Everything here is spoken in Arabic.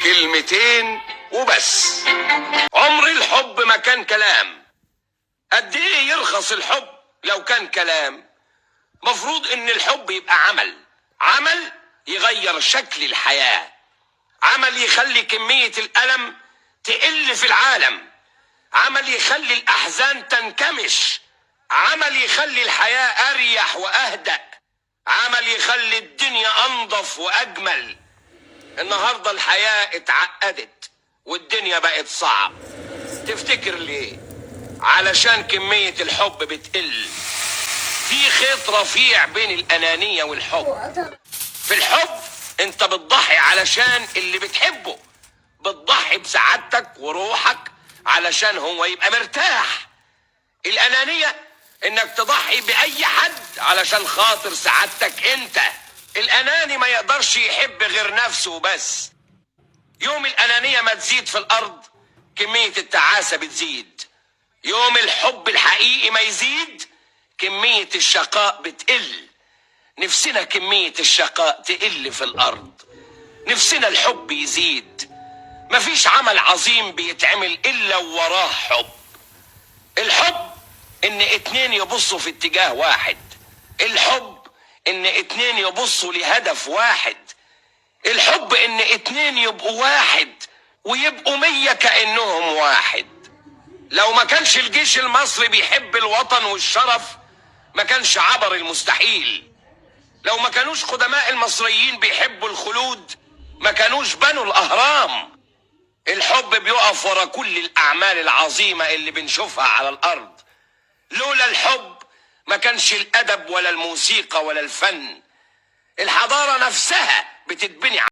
كلمتين وبس. عمر الحب ما كان كلام. قد ايه يرخص الحب لو كان كلام. مفروض ان الحب يبقى عمل يغير شكل الحياة، عمل يخلي كمية الألم تقل في العالم، عمل يخلي الأحزان تنكمش، عمل يخلي الحياة أريح وأهدأ، عمل يخلي الدنيا أنظف وأجمل. النهاردة الحياة اتعقدت والدنيا بقت صعب. تفتكر ليه؟ علشان كمية الحب بتقل. في خيط رفيع بين الأنانية والحب. في الحب انت بتضحي علشان اللي بتحبه، بتضحي بسعادتك وروحك علشان هو يبقى مرتاح. الأنانية انك تضحي بأي حد علشان خاطر سعادتك انت. الأناني ما يقدرش يحب غير نفسه بس. يوم الأنانية ما تزيد في الأرض كمية التعاسة بتزيد. يوم الحب الحقيقي ما يزيد كمية الشقاء بتقل. نفسنا كمية الشقاء تقل في الأرض، نفسنا الحب يزيد. مفيش عمل عظيم بيتعمل إلا وراه حب. الحب إن اتنين يبصوا في اتجاه واحد، الحب إن اتنين يبصوا لهدف واحد، الحب إن اتنين يبقوا واحد ويبقوا 100 كأنهم واحد. لو ما كانش الجيش المصري بيحب الوطن والشرف ما كانش عبر المستحيل. لو ما كانوش قدماء المصريين بيحبوا الخلود ما كانوش بنوا الأهرام. الحب بيقف ورا كل الأعمال العظيمة اللي بنشوفها على الأرض. لولا الحب ما كانش الأدب ولا الموسيقى ولا الفن. الحضارة نفسها بتتبني